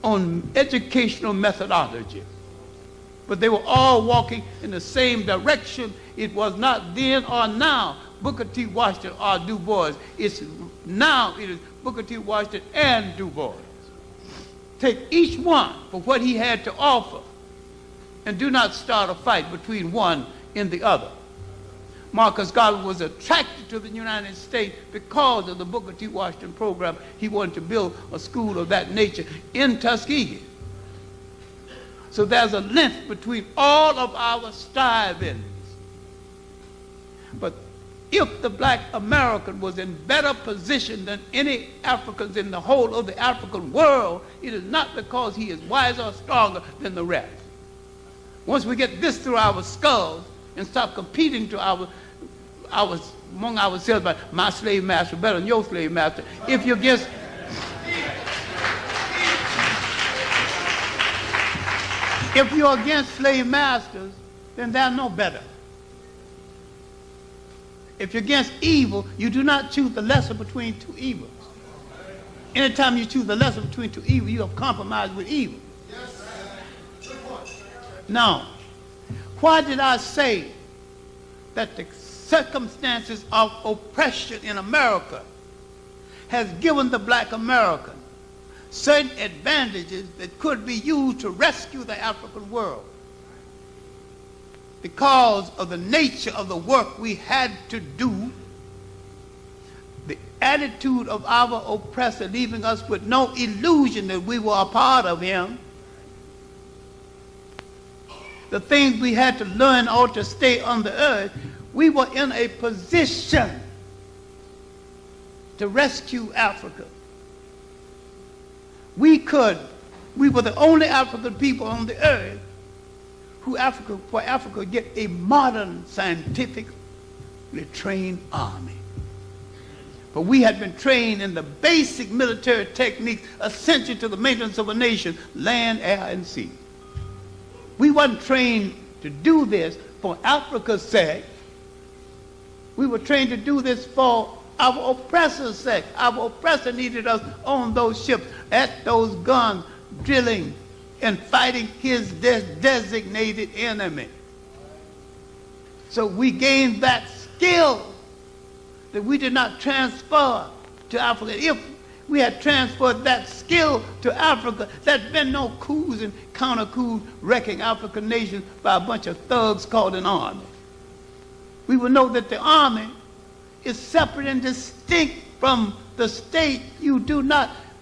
on educational methodology, but they were all walking in the same direction. It was not then or now Booker T. Washington or Du Bois. It is Booker T. Washington and Du Bois. Take each one for what he had to offer, and do not start a fight between one and the other. Marcus Garvey was attracted to the United States because of the Booker T. Washington program. He wanted to build a school of that nature in Tuskegee. So there's a link between all of our strivings. But if the black American was in better position than any Africans in the whole of the African world, it is not because he is wiser or stronger than the rest. Once we get this through our skulls and stop competing to among ourselves by my slave master better than your slave master, if you're against slave masters, then they're no better. If you're against evil, you do not choose the lesser between two evils. Anytime you choose the lesser between two evils, you have compromised with evil. Now, why did I say that the circumstances of oppression in America has given the black American certain advantages that could be used to rescue the African world? Because of the nature of the work we had to do, the attitude of our oppressor leaving us with no illusion that we were a part of him, the things we had to learn or to stay on the earth, we were in a position to rescue Africa. We were the only African people on the earth where Africa get a modern, scientifically trained army. But we had been trained in the basic military techniques essential to the maintenance of a nation, land, air, and sea. We weren't trained to do this for Africa's sake. We were trained to do this for our oppressor's sake. Our oppressor needed us on those ships, at those guns, drilling and fighting his designated enemy. So we gained that skill that we did not transfer to Africa. If we had transferred that skill to Africa, there'd been no coups and counter-coups wrecking African nations by a bunch of thugs called an army. We would know that the army is separate and distinct from the state.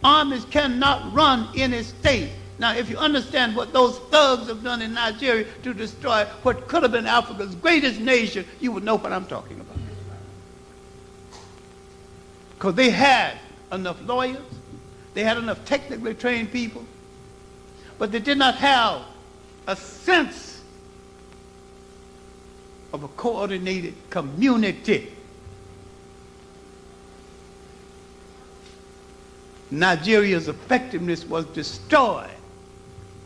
Armies cannot run in a state. Now, if you understand what those thugs have done in Nigeria to destroy what could have been Africa's greatest nation, you would know what I'm talking about. Because they had enough lawyers, they had enough technically trained people, but they did not have a sense of a coordinated community. Nigeria's effectiveness was destroyed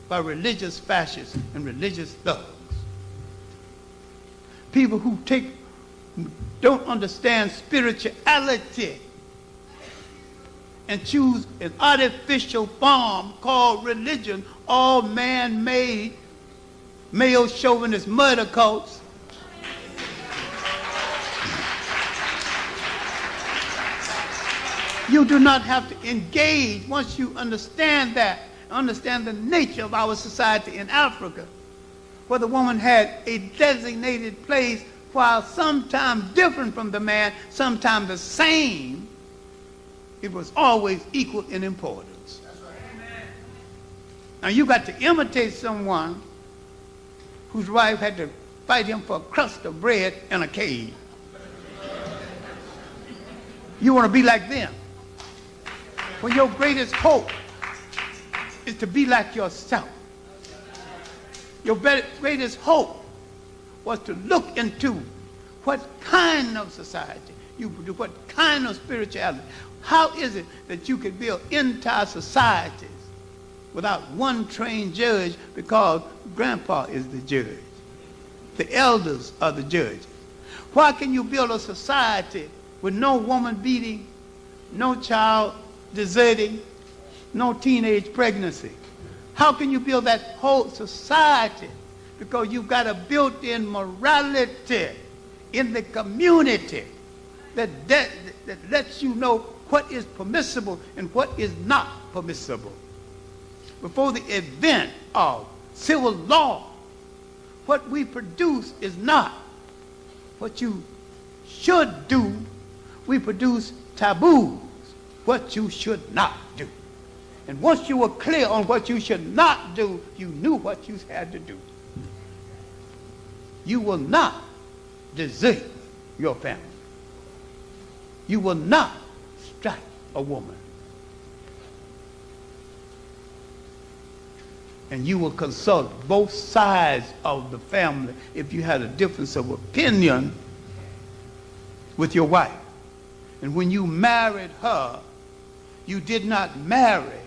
by religious fascists and religious thugs. People who don't understand spirituality and choose an artificial form called religion, all man-made, male chauvinist murder cults. You do not have to engage once you understand that, understand the nature of our society in Africa, where the woman had a designated place, while sometimes different from the man, sometimes the same. It was always equal in importance. That's right. Amen. Now you got to imitate someone whose wife had to fight him for a crust of bread in a cave. You want to be like them. Well, your greatest hope is to be like yourself. Your greatest hope was to look into what kind of society you do, what kind of spirituality. How is it that you can build entire societies without one trained judge, because grandpa is the judge? The elders are the judges. Why can you build a society with no woman beating, no child deserting, no teenage pregnancy. How can you build that whole society? Because you've got a built-in morality in the community that lets you know what is permissible and what is not permissible. Before the event of civil law, what we produce is not what you should do. We produce taboos, what you should not do. And once you were clear on what you should not do, you knew what you had to do. You will not desert your family. You will not strike a woman. And you will consult both sides of the family if you had a difference of opinion with your wife. And when you married her, you did not marry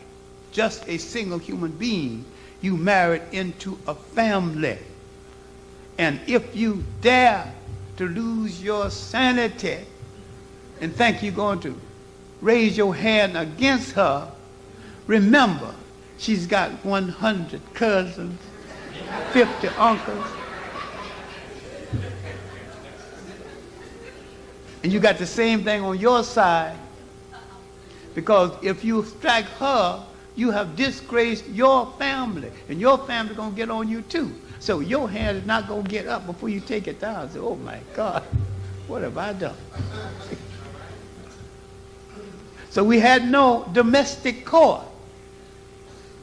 just a single human being. You married into a family. And if you dare to lose your sanity and think you're going to raise your hand against her, remember, she's got 100 cousins, 50 uncles. And you got the same thing on your side. Because if you strike her, you have disgraced your family. And your family going to get on you too. So your hand is not going to get up before you take it down. Say, oh my God, what have I done? So we had no domestic court.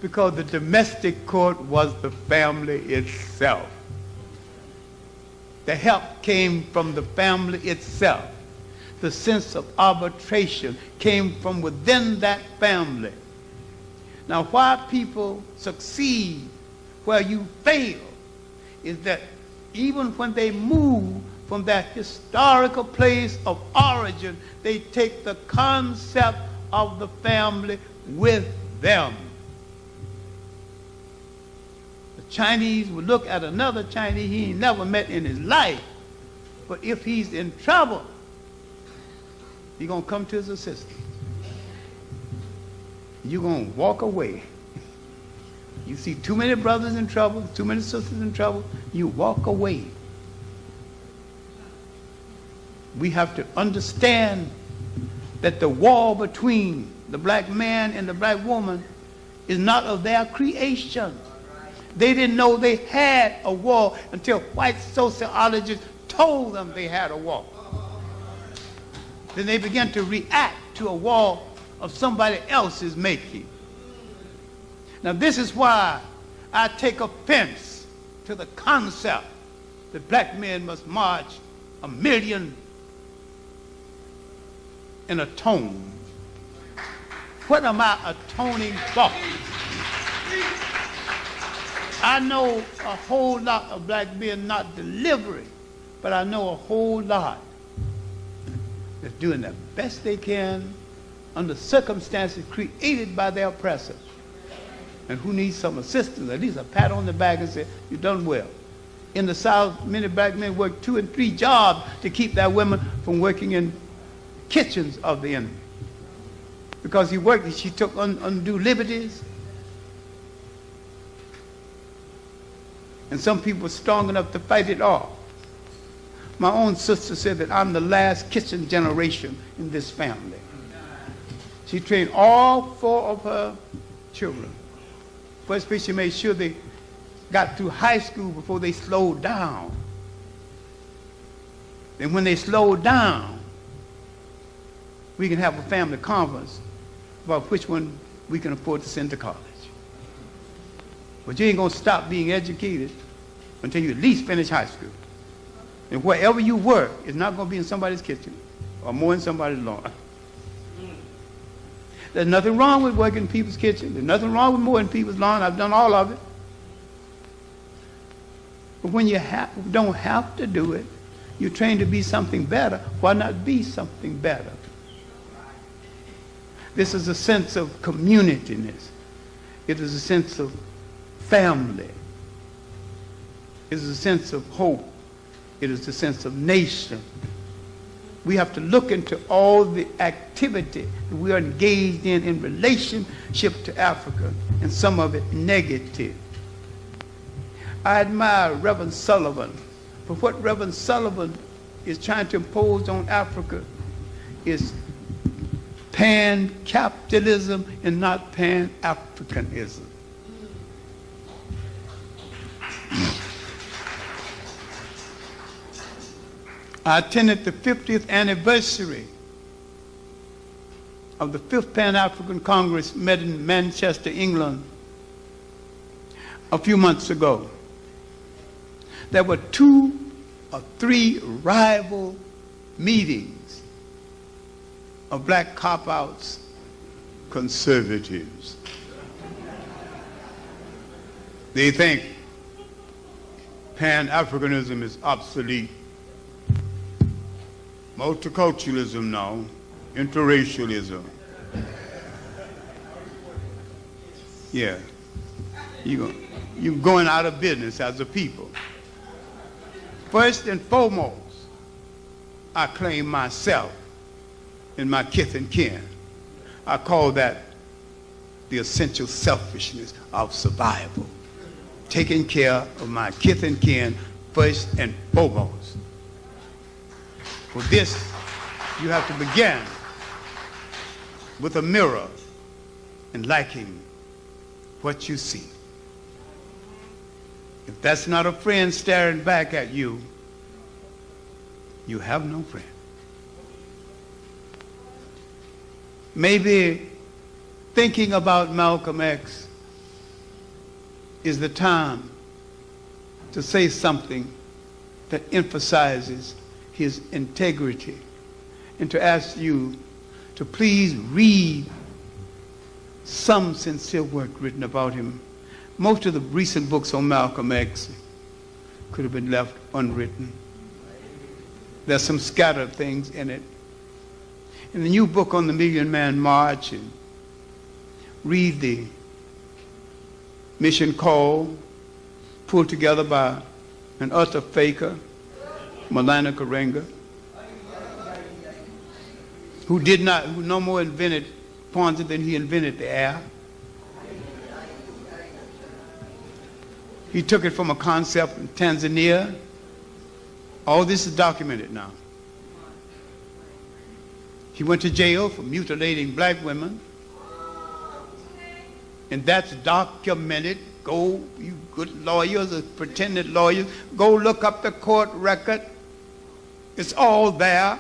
Because the domestic court was the family itself. The help came from the family itself. The sense of arbitration came from within that family. Now, why people succeed where you fail is that even when they move from that historical place of origin, they take the concept of the family with them. The Chinese would look at another Chinese he ain't never met in his life, but if he's in trouble, he's going to come to his assistance. You're going to walk away. You see too many brothers in trouble, too many sisters in trouble, you walk away. We have to understand that the war between the black man and the black woman is not of their creation. They didn't know they had a war until white sociologists told them they had a war. Then they began to react to a war of somebody else's making. Now this is why I take offense to the concept that black men must march 1 million and atone. What am I atoning for? I know a whole lot of black men not delivering, but I know a whole lot that's doing the best they can under circumstances created by their oppressors. And who needs some assistance, at least a pat on the back and say, you've done well. In the South, many black men work 2 and 3 jobs to keep that women from working in kitchens of the enemy. Because he worked, she took undue liberties. And some people were strong enough to fight it off. My own sister said that I'm the last kitchen generation in this family. She trained all 4 of her children. First, she made sure they got through high school before they slowed down. And when they slowed down, we can have a family conference about which one we can afford to send to college. But you ain't going to stop being educated until you at least finish high school. And wherever you work, it's not going to be in somebody's kitchen or more in somebody's lawn. There's nothing wrong with working in people's kitchen. There's nothing wrong with more in people's lawn. I've done all of it. But when you don't have to do it, you're trained to be something better. Why not be something better? This is a sense of communityness. It is a sense of family. It is a sense of hope. It is a sense of nation. We have to look into all the activity that we are engaged in relationship to Africa, and some of it negative. I admire Reverend Sullivan, but what Reverend Sullivan is trying to impose on Africa is pan-capitalism and not pan-Africanism. I attended the 50th anniversary of the 5th Pan-African Congress met in Manchester, England, a few months ago. There were 2 or 3 rival meetings of black cop-outs conservatives. They think Pan-Africanism is obsolete. Multiculturalism now, interracialism. Yeah, you're going out of business as a people. First and foremost, I claim myself and my kith and kin. I call that the essential selfishness of survival. Taking care of my kith and kin first and foremost. For this, you have to begin with a mirror and liking what you see. If that's not a friend staring back at you, you have no friend. Maybe thinking about Malcolm X is the time to say something that emphasizes his integrity, and to ask you to please read some sincere work written about him. Most of the recent books on Malcolm X could have been left unwritten. There's some scattered things in it. In the new book on the Million Man March, and read the mission call pulled together by an utter faker, Malina Karenga, who no more invented Ponzi than he invented the air. He took it from a concept in Tanzania. All this is documented now. He went to jail for mutilating black women, and that's documented. Go, you good lawyers or pretended lawyers, go look up the court record. It's all there.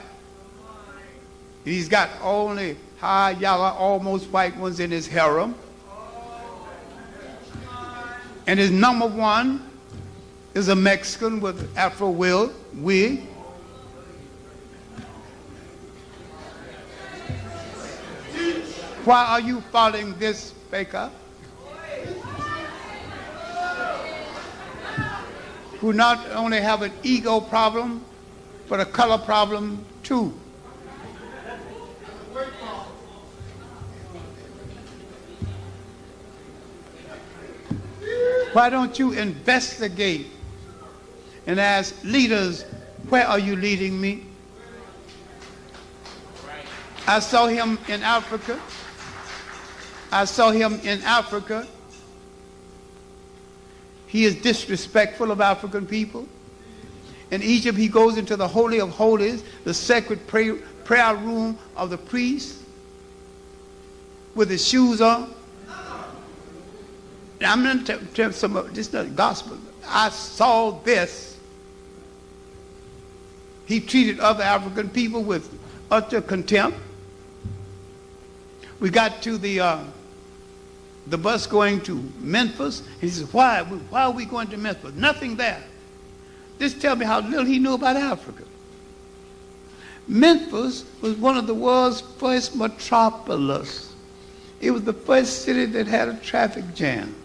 He's got only high, yellow, almost white ones in his harem. And his number one is a Mexican with Afro wig. Why are you following this faker? Who not only have an ego problem, but a color problem too. Why don't you investigate and ask leaders, where are you leading me? I saw him in Africa. He is disrespectful of African people. In Egypt, he goes into the Holy of Holies, the sacred prayer room of the priest, with his shoes on. Now, I'm going to tell you some of this is not gospel. I saw this. He treated other African people with utter contempt. We got to the bus going to Memphis. He says, why are we going to Memphis? Nothing there. Just tell me how little he knew about Africa. Memphis was one of the world's first metropolis. It was the first city that had a traffic jam.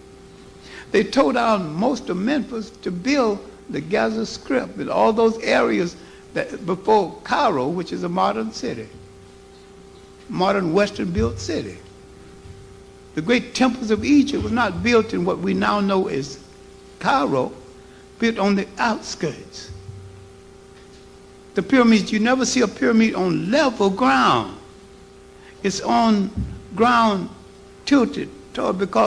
They tore down most of Memphis to build the Gaza Strip and all those areas that before Cairo, which is a modern city, modern Western built city. The great temples of Egypt was not built in what we now know as Cairo, built on the outskirts. The pyramids, you never see a pyramid on level ground. It's on ground tilted toward, because